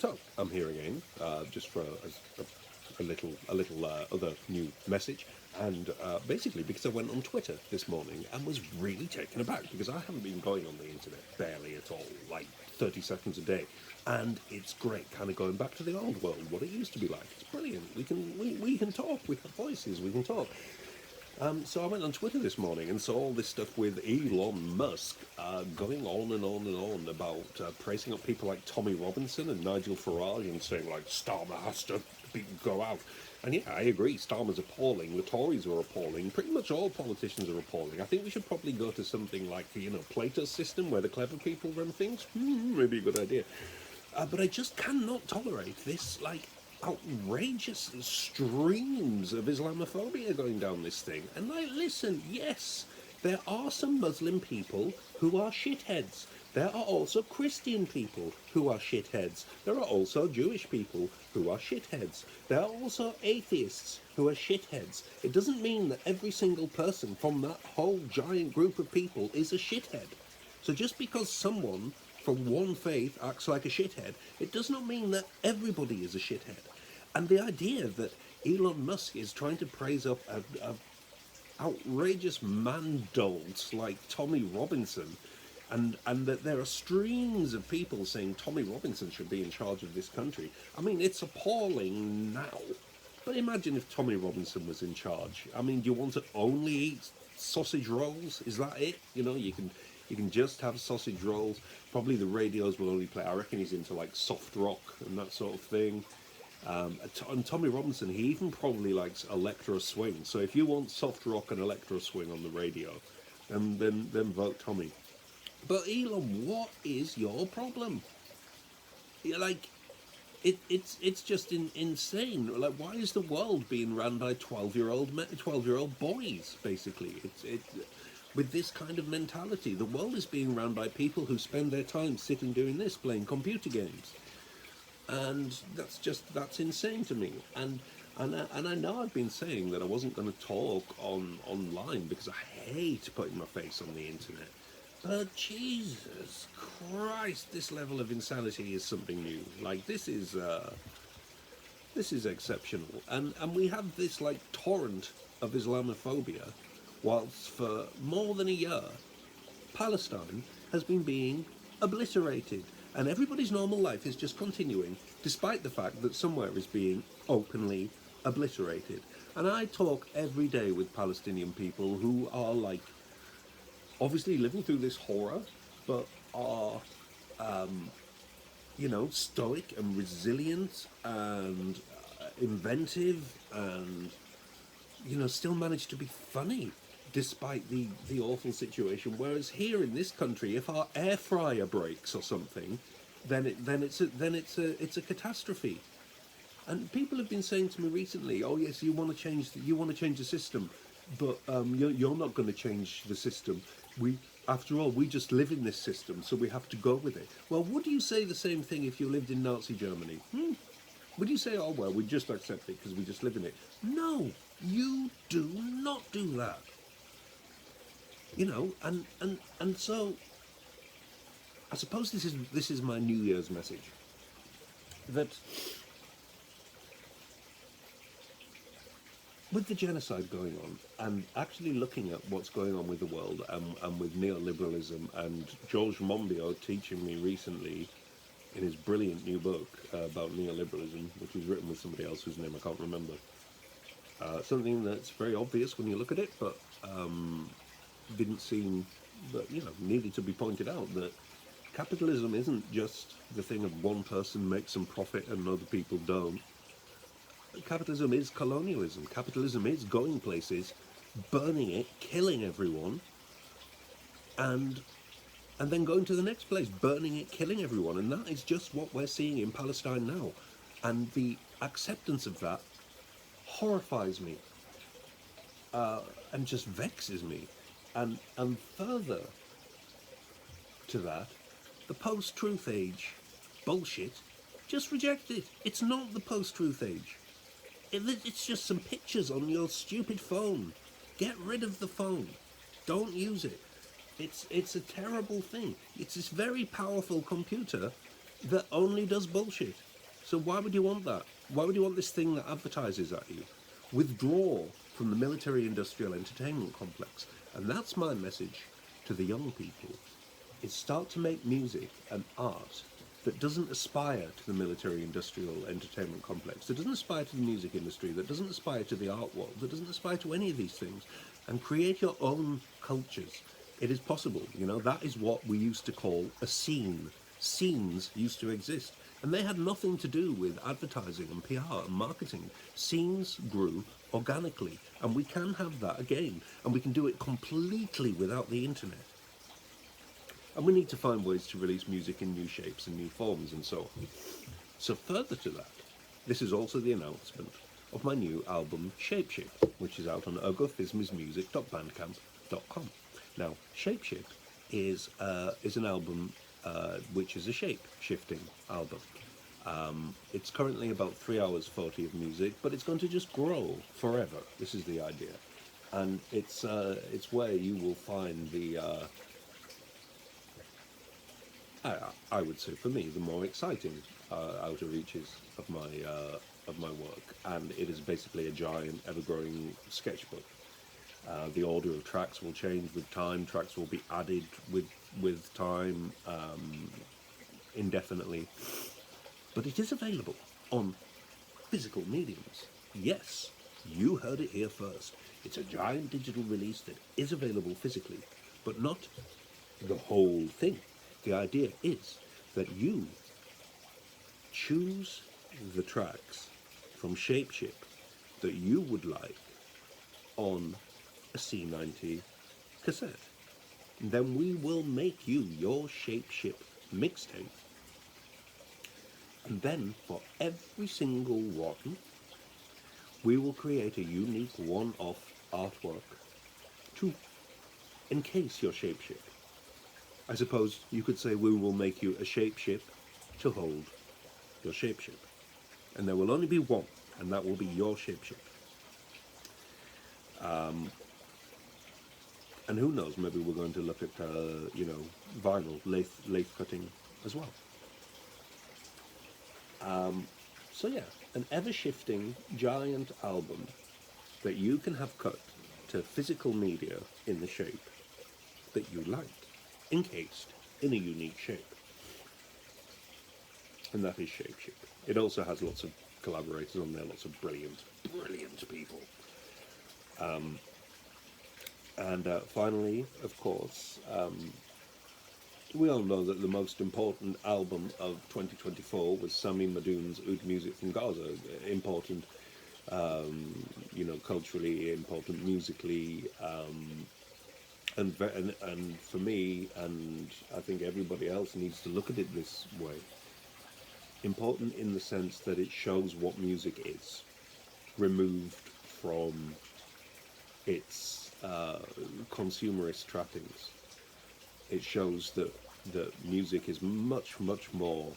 So I'm here again, just for a little other new message, and basically because I went on Twitter this morning and was really taken aback because I haven't been going on the internet barely at all, like 30 seconds a day, and it's great, kind of going back to the old world, what it used to be like. It's brilliant. We can talk. We have voices. We can talk. So I went on Twitter this morning and saw all this stuff with Elon Musk going on and on and on about praising up people like Tommy Robinson and Nigel Farage and saying like Starmer has to go out. And yeah, I agree. Starmer's appalling. The Tories are appalling. Pretty much all politicians are appalling. I think we should probably go to something like Plato's system where the clever people run things. Maybe a good idea. But I just cannot tolerate this like outrageous streams of Islamophobia going down this thing. And like, listen, yes, there are some Muslim people who are shitheads. There are also Christian people who are shitheads. There are also Jewish people who are shitheads. There are also atheists who are shitheads. It doesn't mean that every single person from that whole giant group of people is a shithead. So just because someone from one faith acts like a shithead, it does not mean that everybody is a shithead. And the idea that Elon Musk is trying to praise up a outrageous man-dolt like Tommy Robinson, and that there are streams of people saying Tommy Robinson should be in charge of this country. I mean, it's appalling now. But imagine if Tommy Robinson was in charge. I mean, do you want to only eat sausage rolls? Is that it? You can just have sausage rolls. Probably the radios will only play. I reckon he's into like soft rock and that sort of thing. And Tommy Robinson, he even probably likes electro swing. So if you want soft rock and electro swing on the radio, then vote Tommy. But Elon, what is your problem? Like, it's just insane. Like, why is the world being run by 12-year-old boys? Basically, it's with this kind of mentality. The world is being run by people who spend their time sitting doing this, playing computer games, and that's insane to me. And I know I've been saying that I wasn't going to talk online because I hate putting my face on the internet. But Jesus Christ, this level of insanity is something new. Like, this is exceptional. And we have this like torrent of Islamophobia, whilst for more than a year, Palestine has been being obliterated. And everybody's normal life is just continuing, despite the fact that somewhere is being openly obliterated. And I talk every day with Palestinian people who are like, obviously living through this horror, but are, stoic and resilient and inventive and, still manage to be funny despite the awful situation. Whereas here in this country, if our air fryer breaks or something, then it's a catastrophe. And people have been saying to me recently, "Oh yes, you want to change the system, but you're not going to change the system. After all, we just live in this system, so we have to go with it." Well, would you say the same thing if you lived in Nazi Germany? Would you say, "Oh well, we just accept it because we just live in it"? No, you do not do that. And so I suppose this is my New Year's message, that with the genocide going on, and actually looking at what's going on with the world and with neoliberalism, and George Monbiot teaching me recently in his brilliant new book about neoliberalism, which was written with somebody else whose name I can't remember, something that's very obvious when you look at it, but didn't seem, but needed to be pointed out, that capitalism isn't just the thing of one person makes some profit and other people don't. Capitalism is colonialism. Capitalism is going places, burning it, killing everyone, and then going to the next place, burning it, killing everyone. And that is just what we're seeing in Palestine now. And the acceptance of that horrifies me, and just vexes me. And further to that, the post-truth age bullshit, just reject it. It's not the post-truth age. It's just some pictures on your stupid phone. Get rid of the phone. Don't use it. It's a terrible thing. It's this very powerful computer that only does bullshit. So why would you want that? Why would you want this thing that advertises at you? Withdraw from the military-industrial entertainment complex. And that's my message to the young people, is start to make music and art that doesn't aspire to the military-industrial entertainment complex, that doesn't aspire to the music industry, that doesn't aspire to the art world, that doesn't aspire to any of these things, and create your own cultures. It is possible, you know, that is what we used to call a scene. Scenes used to exist, and they had nothing to do with advertising and PR and marketing. Scenes grew organically, and we can have that again, and we can do it completely without the internet. And we need to find ways to release music in new shapes and new forms and so on. So further to that, this is also the announcement of my new album Shapeship, which is out on ergofismismusic.bandcamp.com. Now, Shapeship is an album which is a shape-shifting album. It's currently about 3 hours 40 of music, but it's going to just grow forever. This is the idea. And it's where you will find the... I would say, for me, the more exciting outer reaches of my work, and it is basically a giant, ever-growing sketchbook. The order of tracks will change with time. Tracks will be added with time, indefinitely. But it is available on physical mediums. Yes, you heard it here first. It's a giant digital release that is available physically, but not the whole thing. The idea is that you choose the tracks from Shapeship that you would like on a C90 cassette. And then we will make you your Shapeship mixtape. And then for every single one, we will create a unique one-off artwork to encase your Shapeship. I suppose you could say we will make you a Shapeship to hold your Shapeship. And there will only be one, and that will be your Shapeship. And who knows, maybe we're going to look at, vinyl, lathe cutting as well. So yeah, an ever-shifting giant album that you can have cut to physical media in the shape that you like, encased in a unique shape. And that is Shapeship. It also has lots of collaborators on there, lots of brilliant people. And finally, of course, we all know that the most important album of 2024 was Sami Madoun's Oud Music from Gaza. Important, culturally, important musically, and for me, and I think everybody else needs to look at it this way. Important in the sense that it shows what music is, removed from its consumerist trappings. It shows that music is much more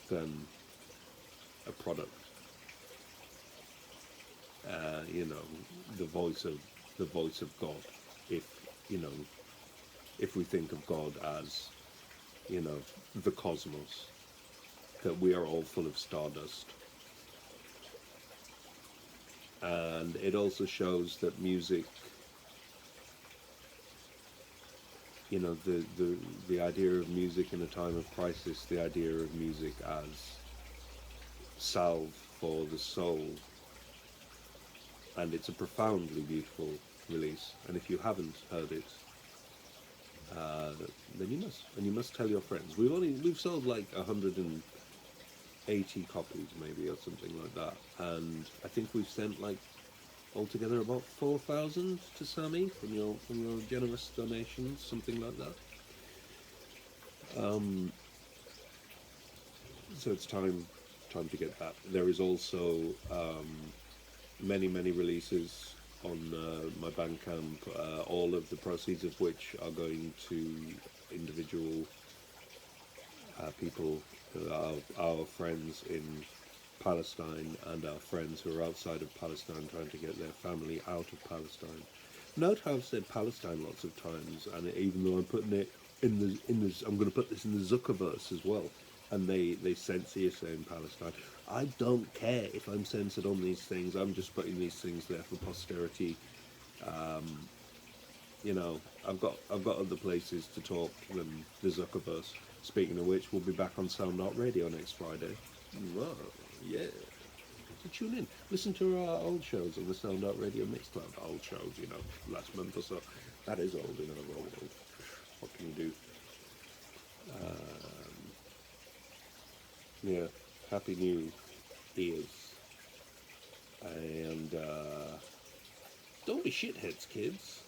than a product. The voice of God. If we think of God as, the cosmos, that we are all full of stardust. And it also shows that music, the idea of music in a time of crisis, the idea of music as salve for the soul, and it's a profoundly beautiful release. And if you haven't heard it, then you must tell your friends. We've sold like 180 copies maybe, or something like that, and I think we've sent like altogether about 4,000 to Sami from your generous donations, something like that. So it's time to get that. There is also many releases on my Bandcamp, all of the proceeds of which are going to individual people, our friends in Palestine, and our friends who are outside of Palestine trying to get their family out of Palestine. Note how I've said Palestine lots of times, and even though I'm putting it in the I'm going to put this in the Zuckerverse as well. and they censor you saying Palestine. I don't care if I'm censored on these things. I'm just putting these things there for posterity. You know, I've got other places to talk than the Zuckerverse. Speaking of which, we'll be back on Sound Art Radio next Friday. Whoa, yeah. So tune in, listen to our old shows on the Sound Art Radio Mixcloud. Old shows, you know, last month or so. That is old, you know. Old. What can you do? Yeah, Happy New Year's. And don't be shitheads, kids.